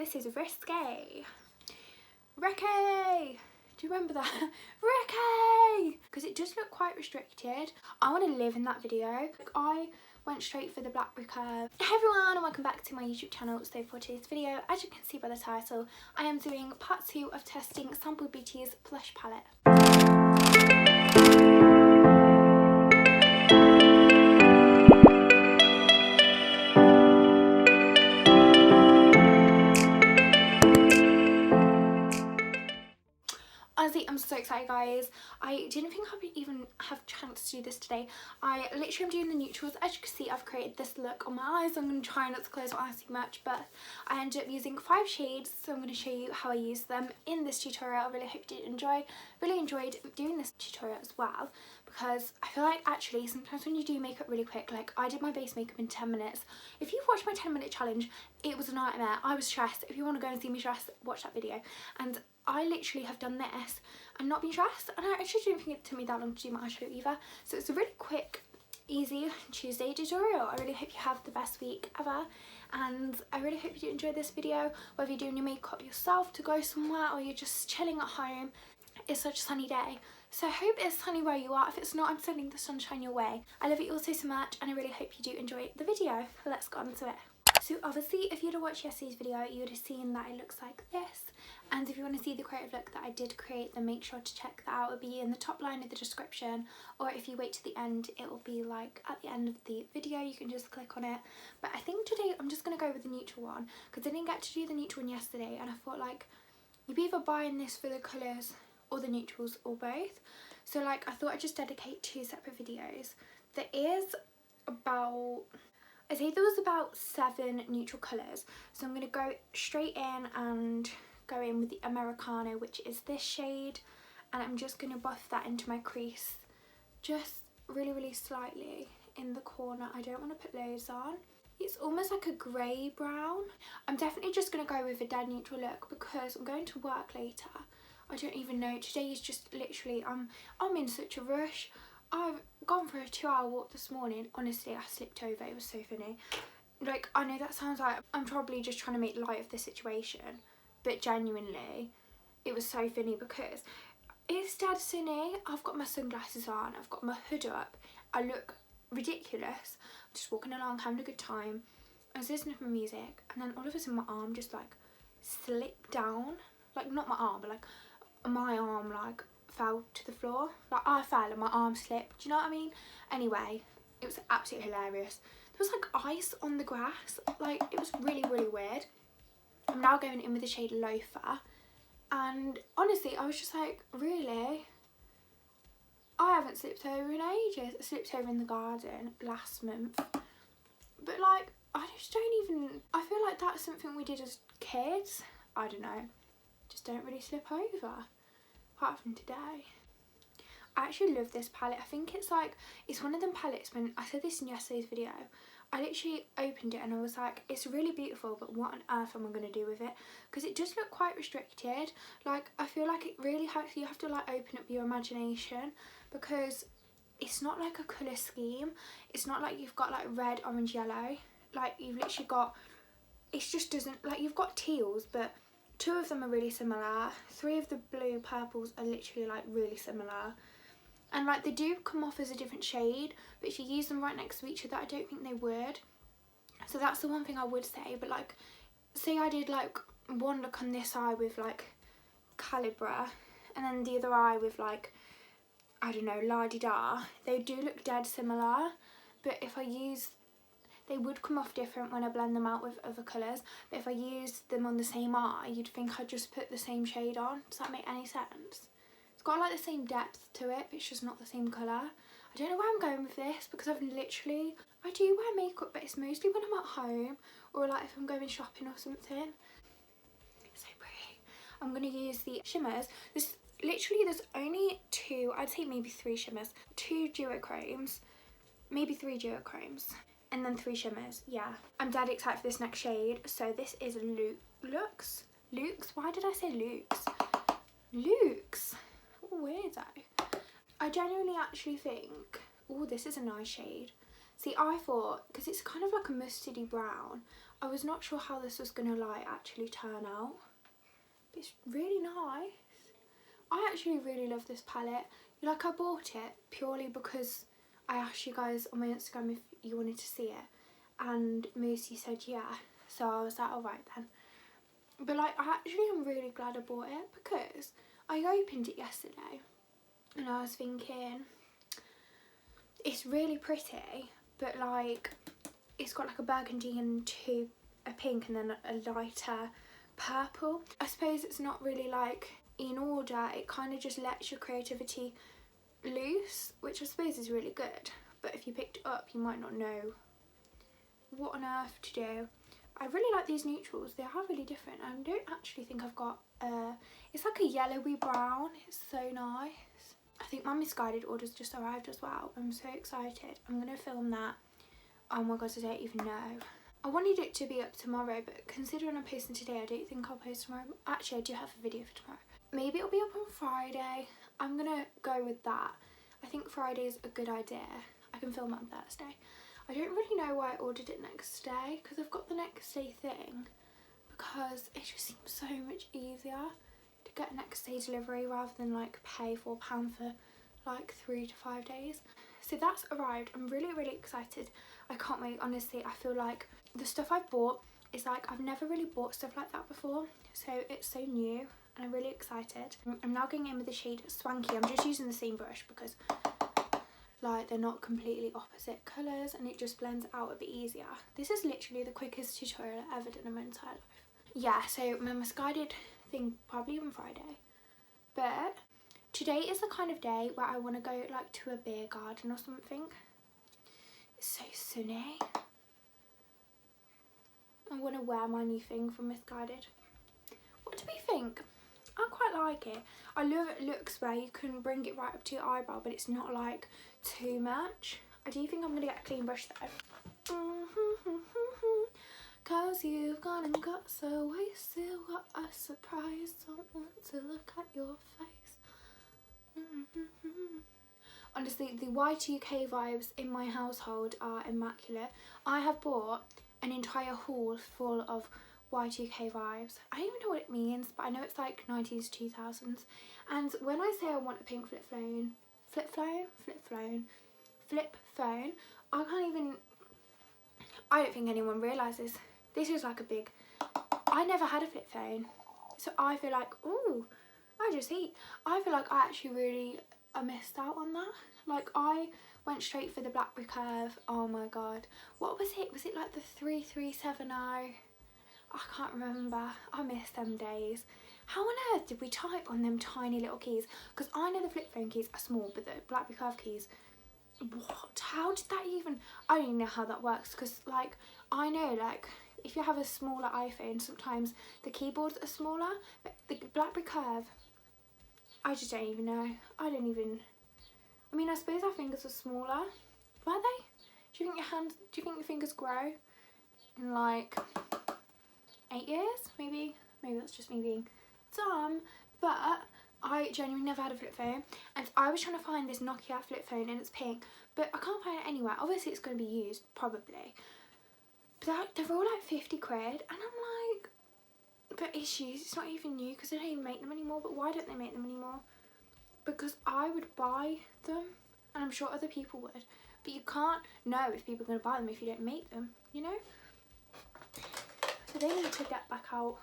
this is Risque. Ricky! Do you remember that? Ricky! Because it does look quite restricted. I want to live in that video. Like, I went straight for the black recurve. Hey everyone, and welcome back to my YouTube channel. So for today's video, as you can see by the title, I am doing part 2 of testing Sample Beauty's Plush palette. Honestly, I'm so excited, guys. I didn't think I would even have a chance to do this today. I literally am doing the neutrals. As you can see, I've created this look on my eyes. I'm going to try not to close my eyes too much, but I ended up using 5 shades, so I'm going to show you how I use them in this tutorial. I really hope you did enjoy. Really enjoyed doing this tutorial as well, because I feel like actually sometimes when you do makeup really quick, like I did my base makeup in 10 minutes. If you've watched my 10-minute challenge, it was a nightmare. I was stressed. If you want to go and see me stressed, watch that video. And I literally have done this and not been stressed, and I actually didn't think it took me that long to do my eyeshadow either. So it's a really quick, easy Tuesday tutorial. I really hope you have the best week ever, and I really hope you do enjoy this video, whether you're doing your makeup yourself to go somewhere or you're just chilling at home. It's such a sunny day, so I hope it's sunny where you are. If it's not, I'm sending the sunshine your way. I love you all so much, and I really hope you do enjoy the video. Let's get on to it. So obviously, if you'd have watched yesterday's video, you would have seen that it looks like this. And if you want to see the creative look that I did create, then make sure to check that out. It'll be in the top line of the description, or if you wait to the end, it will be like at the end of the video. You can just click on it. But I think today I'm just going to go with the neutral one, because I didn't get to do the neutral one yesterday, and I thought like you'd be either buying this for the colours or the neutrals or both. So like I thought I'd just dedicate 2 separate videos. There is about, I say there was about 7 neutral colours, so I'm going to go straight in and go in with the Americano, which is this shade, and I'm just going to buff that into my crease just really slightly in the corner. I don't want to put loads on. It's almost like a grey brown. I'm definitely just going to go with a dead neutral look because I'm going to work later. I don't even know, today is just literally, I'm in such a rush. I've gone for a 2-hour walk this morning. Honestly, I slipped over. It was so funny. Like, I know that sounds like I'm probably just trying to make light of the situation, but genuinely, it was so funny because it's dead sunny. I've got my sunglasses on. I've got my hood up. I look ridiculous. I'm just walking along, having a good time. I was listening to my music, and then all of a sudden my arm just like slipped down. Like, not my arm, but like my arm like fell to the floor. Like I fell and my arm slipped, do you know what I mean? Anyway, it was absolutely hilarious. There was like ice on the grass. Like, it was really weird. I'm now going in with the shade Loafer, and honestly I was just like, really? I haven't slipped over in ages. I slipped over in the garden last month, but like I just don't even, I feel like that's something we did as kids. I don't know, just don't really slip over apart from today. I actually love this palette. I think it's like, it's one of them palettes, when I said this in yesterday's video, I literally opened it and I was like, it's really beautiful, but what on earth am I going to do with it? Because it does look quite restricted. Like, I feel like it really helps, you have to like open up your imagination, because it's not like a colour scheme. It's not like you've got like red, orange, yellow. Like, you've literally got, it just doesn't, like, you've got teals, but 2 of them are really similar. 3 of the blue purples are literally like really similar. And like, they do come off as a different shade, but if you use them right next to each other, I don't think they would. So that's the one thing I would say. But like, say I did like one look on this eye with like Calibra, and then the other eye with like, I don't know, La-di-da, they do look dead similar. But if I use, they would come off different when I blend them out with other colours. But if I used them on the same eye, you'd think I'd just put the same shade on. Does that make any sense? It's got like the same depth to it, but it's just not the same colour. I don't know where I'm going with this, because I've literally, I do wear makeup, but it's mostly when I'm at home, or like if I'm going shopping or something. It's so pretty. I'm going to use the shimmers. There's only 2, I'd say maybe 3 shimmers. 2 duochromes, maybe 3 duochromes, and then 3 shimmers. Yeah, I'm dead excited for this next shade. So this is Luxe. Why did I say Luxe? Luxe. Weirdo. I genuinely actually think, oh, this is a nice shade. See, I thought, because it's kind of like a mustardy brown, I was not sure how this was going to like actually turn out. But it's really nice. I actually really love this palette. Like, I bought it purely because I asked you guys on my Instagram if you wanted to see it. And Moosey said yeah. So I was like, alright then. But like, I actually am really glad I bought it because I opened it yesterday and I was thinking, it's really pretty, but like, it's got like a burgundy and a pink and then a lighter purple. I suppose it's not really like in order, it kind of just lets your creativity loose, which I suppose is really good. But if you picked it up, you might not know what on earth to do. I really like these neutrals. They are really different. I don't actually think I've got it's like a yellowy brown. It's so nice. I think my misguided order's just arrived as well. I'm so excited. I'm gonna film that. Oh my god, I don't even know. I wanted it to be up tomorrow, but considering I'm posting today, I don't think I'll post tomorrow. Actually, I do have a video for tomorrow. Maybe it'll be up on Friday. I'm gonna go with that. I think Friday's a good idea. I can film it on Thursday. I don't really know why I ordered it next day, because I've got the next day thing, because it just seems so much easier to get a next day delivery rather than like pay £4 for like 3 to 5 days. So that's arrived. I'm really excited. I can't wait, honestly. I feel like the stuff I've bought is like, I've never really bought stuff like that before, so it's so new and I'm really excited. I'm now going in with the shade Swanky. I'm just using the same brush because like they're not completely opposite colours and it just blends out a bit easier. This is literally the quickest tutorial I've ever done in my entire life. Yeah, so my misguided thing probably on Friday, but today is the kind of day where I want to go like to a beer garden or something. It's so sunny. I want to wear my new thing from Misguided. What do we think? I quite like it. I love looks where you can bring it right up to your eyebrow, but it's not like too much. I do think I'm going to get a clean brush though. Cause you've gone and got so wasted. What a surprise. Don't want to look at your face. Honestly, the Y2K vibes in my household are immaculate. I have bought an entire haul full of Y2K vibes. I don't even know what it means, but I know it's like 90s, 2000s. And when I say I want a pink flip phone, I can't even, I don't think anyone realises this is like a big, I never had a flip phone. So I feel like, ooh, I feel like I actually I missed out on that. Like, I went straight for the Blackberry Curve. Oh my god, what was it? Was it like the 3370? I can't remember. I missed them days. How on earth did we type on them tiny little keys? Because I know the flip phone keys are small, but the Blackberry Curve keys, what? How did that even? I don't even know how that works, because like, I know like if you have a smaller iPhone, sometimes the keyboards are smaller, but the Blackberry Curve, I just don't even know. I mean, I suppose our fingers are smaller. Were they? Do you think your fingers grow in like 8 years? Maybe that's just me being dumb. But I genuinely never had a flip phone, and I was trying to find this Nokia flip phone and it's pink, but I can't find it anywhere. Obviously it's going to be used, probably. But they're all like 50 quid, and I'm like, but it's used, it's not even new, because they don't even make them anymore. But why don't they make them anymore? Because I would buy them, and I'm sure other people would, but you can't know if people are going to buy them if you don't make them, you know? So they need to get back out.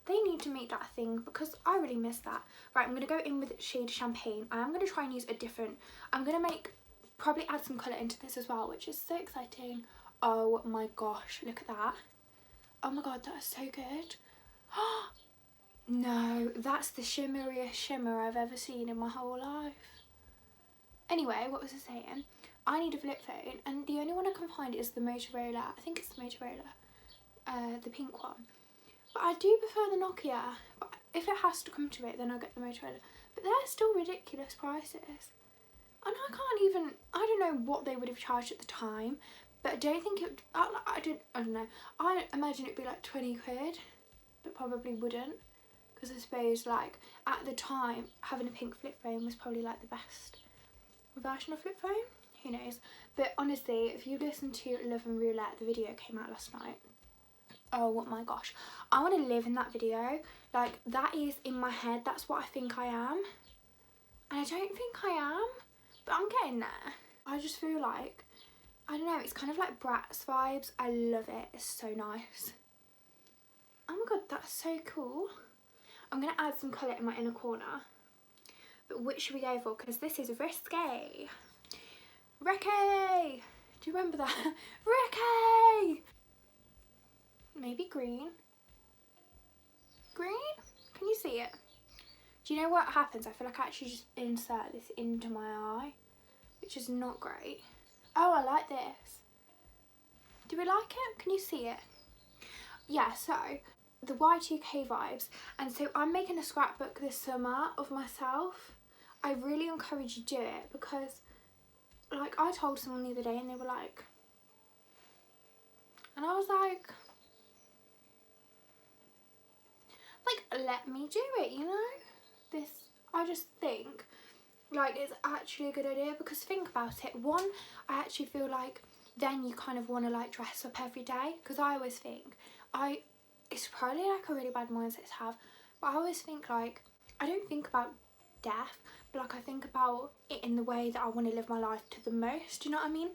They need to make that a thing, because I really miss that. Right, I'm going to go in with shade Champagne. I am going to try and use a different, I'm going to probably add some colour into this as well, which is so exciting. Oh my gosh, look at that. Oh my god, that is so good. No, that's the shimmeriest shimmer I've ever seen in my whole life. Anyway, what was I saying? I need a flip phone, and the only one I can find is the Motorola. I think it's the Motorola, the pink one. But I do prefer the Nokia. But if it has to come to it, then I'll get the Motorola. But they're still ridiculous prices. And I don't know what they would have charged at the time, but I don't think it, I don't know. I imagine it'd be like 20 quid, but probably wouldn't. Because I suppose like at the time having a pink flip phone was probably like the best version of flip phone. who knows. But honestly, if you listen to Love and Roulette, the video came out last night. Oh my gosh, I want to live in that video. Like, that is in my head, that's what I think I am. And I don't think I am, but I'm getting there. I just feel like, I don't know, it's kind of like Bratz vibes. I love it, it's so nice. Oh my god, that's so cool. I'm going to add some colour in my inner corner. But which should we go for? Because this is risque. Ricky! Do you remember that? Ricky! Maybe green. Green? Can you see it? Do you know what happens? I feel like I actually just insert this into my eye, which is not great. Oh, I like this. Do we like it? Can you see it? Yeah, so the Y2K vibes. And so I'm making a scrapbook this summer of myself. I really encourage you to do it because, like, I told someone the other day and they were like, and I was like, let me do it, you know? This, I just think, like, it's actually a good idea because think about it. One, I actually feel like then you kind of want to, like, dress up every day because I always think, it's probably, like, a really bad mindset to have, but I always think, like, I don't think about death, but, like, I think about it in the way that I want to live my life to the most, do you know what I mean?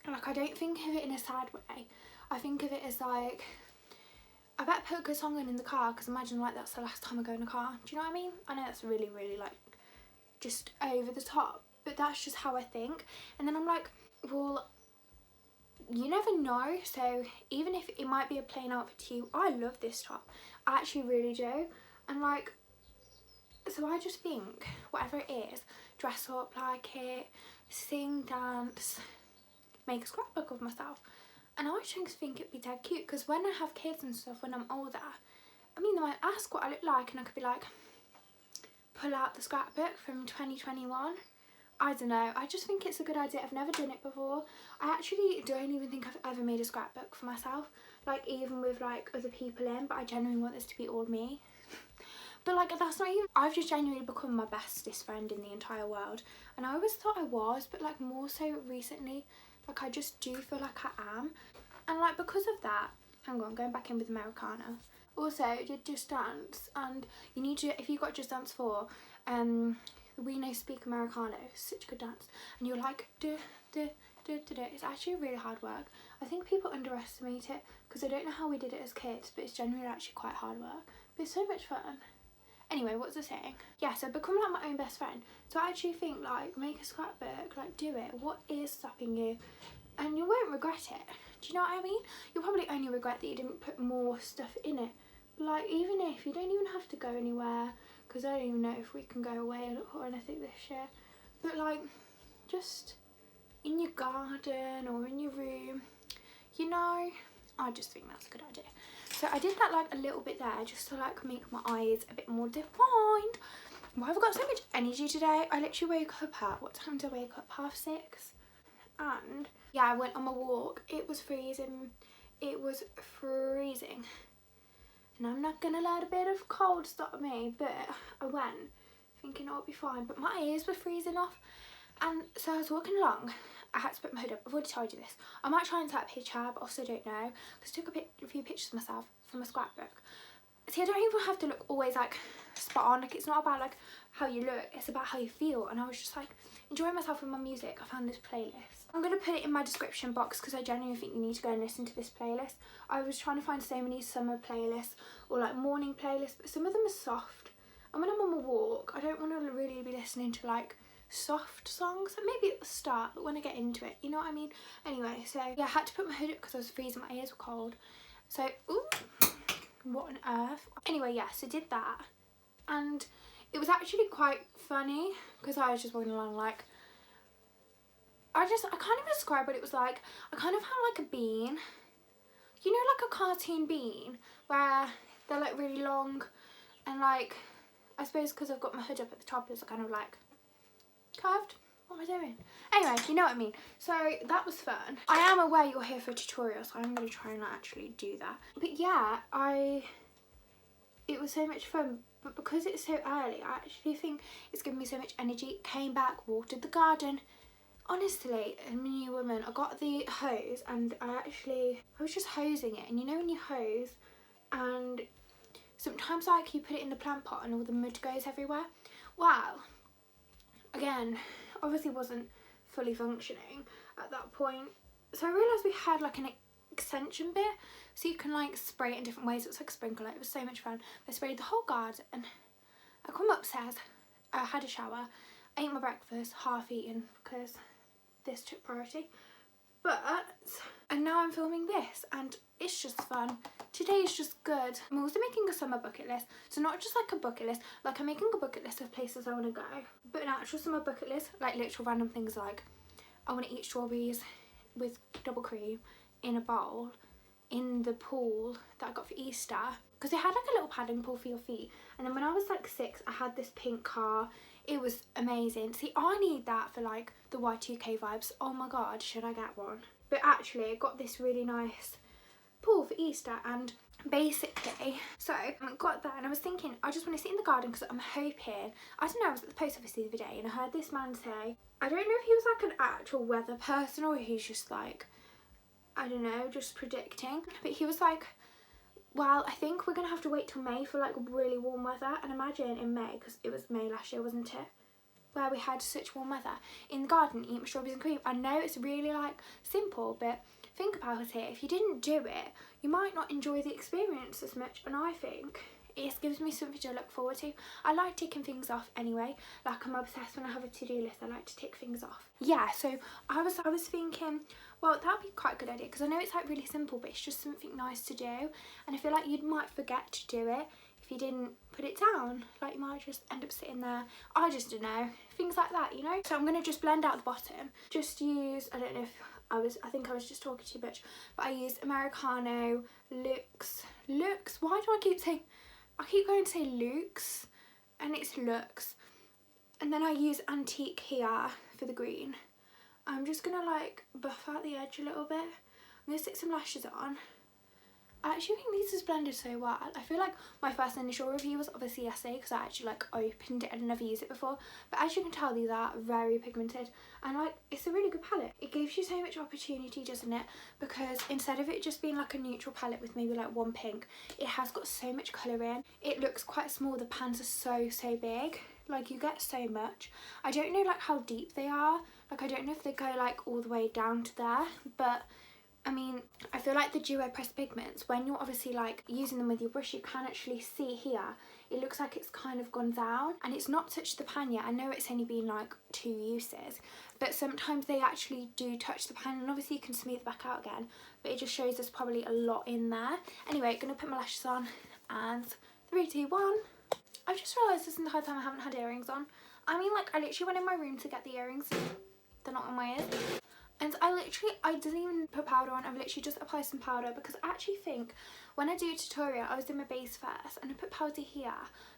Like, I don't think of it in a sad way. I think of it as, like, I better put a good song on in the car because imagine, like, that's the last time I go in a car. Do you know what I mean? I know that's really, really, like, just over the top, but that's just how I think. And then I'm like, well, you never know. So even if it might be a plain outfit to you, I love this top. I actually really do. And, like, so I just think whatever it is, dress up like it, sing, dance, make a scrapbook of myself. And I just think it'd be dead cute because when I have kids and stuff when I'm older, I mean, they might ask what I look like and I could be like, pull out the scrapbook from 2021. I don't know, I just think it's a good idea. I've never done it before. I actually don't even think I've ever made a scrapbook for myself, like, even with, like, other people in, but I genuinely want this to be all me. But, like, that's not even, I've just genuinely become my bestest friend in the entire world. And I always thought I was, but, like, more so recently, like, I just do feel like I am. And, like, because of that, hang on, going back in with Americana. Also, I did Just Dance, and you need to, if you got Just Dance 4, We Know Speak Americano, such a good dance. And you're like, it's actually really hard work. I think people underestimate it, because I don't know how we did it as kids, but it's generally actually quite hard work. But it's so much fun. Anyway, what was I saying? Yeah, so become, like, my own best friend. So I actually think, like, make a scrapbook, like, do it. What is stopping you? And you won't regret it. Do you know what I mean? You'll probably only regret that you didn't put more stuff in it. Like, even if you don't even have to go anywhere, because I don't even know if we can go away or anything this year. But, like, just in your garden or in your room, you know, I just think that's a good idea. So I did that, like, a little bit there just to, like, make my eyes a bit more defined. Why have I got so much energy today? I literally woke up at, what time did I wake up? 6:30. And yeah, I went on my walk. It was freezing. It was freezing. And I'm not gonna let a bit of cold stop me, but I went thinking it'll be fine. But my ears were freezing off. And so I was walking along. I had to put my hood up. I've already told you this. I might try and take a picture, but also don't know. Because I took a few pictures of myself from my scrapbook. See, I don't even have to look always, like, spot on. Like, it's not about, like, how you look. It's about how you feel. And I was just, like, enjoying myself with my music. I found this playlist. I'm going to put it in my description box because I genuinely think you need to go and listen to this playlist. I was trying to find so many summer playlists or, like, morning playlists, but some of them are soft. And when I'm on my walk, I don't want to really be listening to, like, soft songs. Like, maybe at the start, but when I get into it, you know what I mean? Anyway, so yeah, I had to put my hood up because I was freezing. My ears were cold. So, ooh, what on earth? Anyway, yeah, so did that. And it was actually quite funny because I was just walking along, like, I can't even describe what it was like. I kind of had, like, a bean. You know, like a cartoon bean where they're, like, really long and, like, I suppose because I've got my hood up at the top, it's kind of, like, curved. What am I doing? Anyway, you know what I mean. So that was fun. I am aware you're here for a tutorial, so I'm going to try and actually do that. But yeah, it was so much fun. But because it's so early, I actually think it's given me so much energy. Came back, watered the garden. Honestly, I'm a new woman. I got the hose and I was just hosing it. And you know when you hose and sometimes like you put it in the plant pot and all the mud goes everywhere? Well, again, obviously wasn't fully functioning at that point. So I realised we had like an extension bit so you can like spray it in different ways. It was like a sprinkler. It was so much fun. I sprayed the whole garden and I come upstairs, I had a shower, I ate my breakfast, half eaten because this took priority, and now I'm filming this and it's just fun. Today is just good. I'm also making a summer bucket list, so not just like a bucket list, like I'm making a bucket list of places I want to go, but an actual summer bucket list, like literal random things like I want to eat strawberries with double cream in a bowl in the pool that I got for Easter, because it had like a little paddling pool for your feet. And then when I was like 6, I had this pink car. It was amazing. See, I need that for like the Y2K vibes. Oh my god, should I get one? But actually I got this really nice pool for Easter, and basically, so I got that and I was thinking I just want to sit in the garden because I'm hoping, I don't know, I was at the post office the other day and I heard this man say, I don't know if he was like an actual weather person or he's just like, I don't know, just predicting, but he was like, well, I think we're gonna have to wait till May for like really warm weather. And imagine in May, because it was May last year, wasn't it, where we had such warm weather in the garden, eating strawberries and cream. I know it's really like simple, but think about it, if you didn't do it you might not enjoy the experience as much. And I think it gives me something to look forward to. I like ticking things off anyway, like I'm obsessed when I have a to-do list. I like to tick things off. Yeah, so I was thinking, well, that would be quite a good idea because I know it's like really simple, but it's just something nice to do, and I feel like you might forget to do it if you didn't put it down. Like you might just end up sitting there, I just don't know, things like that, you know. So I'm going to just blend out the bottom, just use, I don't know if I think I was just talking too much, but I used Americano, Lux, why do I keep going to say Lux and it's Lux, and then I use Antique here for the green. I'm just gonna like buff out the edge a little bit. I'm gonna stick some lashes on. I actually think these is blended so well. I feel like my first initial review was obviously yesterday because I actually like opened it and never used it before, but as you can tell these are very pigmented and like it's a really good palette. It gives you so much opportunity, doesn't it, because instead of it just being like a neutral palette with maybe like one pink, it has got so much colour in. It looks quite small, the pans are so big, like you get so much. I don't know like how deep they are, like I don't know if they go like all the way down to there, but I mean, I feel like the duo pressed pigments, when you're obviously like using them with your brush, you can actually see here, it looks like it's kind of gone down and it's not touched the pan yet. I know it's only been like 2 uses, but sometimes they actually do touch the pan, and obviously you can smooth it back out again, but it just shows there's probably a lot in there. Anyway, gonna put my lashes on and 3, 2, 1. I've just realised this entire time I haven't had earrings on. I mean, like I literally went in my room to get the earrings, they're not in my ears. And I didn't even put powder on. I've literally just applied some powder because I actually think when I do a tutorial, I was doing my base first and I put powder here,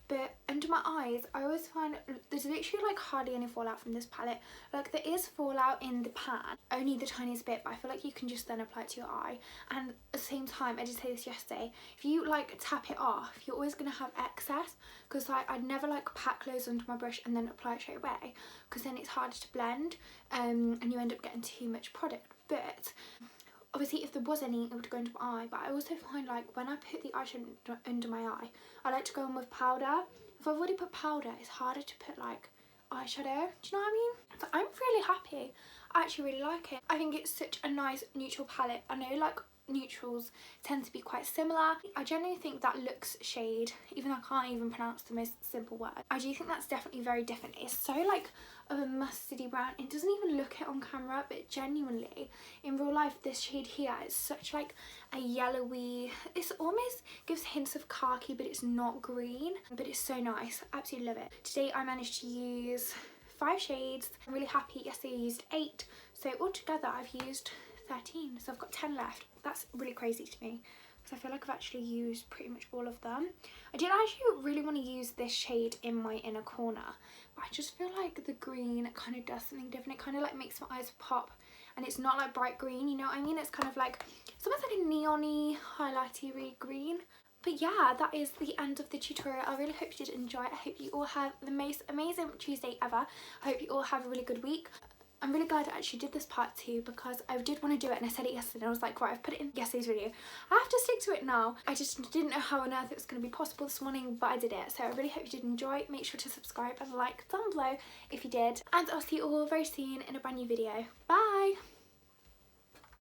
but under my eyes, I always find there's literally like hardly any fallout from this palette. Like there is fallout in the pan, only the tiniest bit, but I feel like you can just then apply it to your eye. And at the same time, I did say this yesterday, if you like tap it off, you're always gonna have excess, because like I'd never like pack loads onto my brush and then apply it straight away, because then it's harder to blend and you end up getting too much product. But obviously if there was any, it would go into my eye. But I also find like when I put the eyeshadow under my eye, I like to go in with powder. If I've already put powder, it's harder to put like eyeshadow, do you know what I mean? So I'm really happy. I actually really like it. I think it's such a nice neutral palette. I know like neutrals tend to be quite similar. I generally think that Lux shade, even though I can't even pronounce the most simple word, I do think that's definitely very different. It's so like of a mustardy brown. It doesn't even look it on camera, but genuinely in real life this shade here is such like a yellowy, it's almost gives hints of khaki, but it's not green, but it's so nice. I absolutely love it. Today I managed to use 5 shades. I'm really happy. Yesterday I used 8, so altogether I've used 13, so I've got 10 left. That's really crazy to me because I feel like I've actually used pretty much all of them. I did actually really want to use this shade in my inner corner, but I just feel like the green kind of does something different. It kind of like makes my eyes pop, and it's not like bright green, you know what I mean? It's kind of like, it's almost like a neon-y, highlighty green. But yeah, that is the end of the tutorial. I really hope you did enjoy it. I hope you all have the most amazing Tuesday ever. I hope you all have a really good week. I'm really glad I actually did this part 2 because I did want to do it and I said it yesterday and I was like, right, I've put it in yesterday's video. I have to stick to it now. I just didn't know how on earth it was going to be possible this morning, but I did it. So I really hope you did enjoy. Make sure to subscribe and like down below if you did. And I'll see you all very soon in a brand new video. Bye!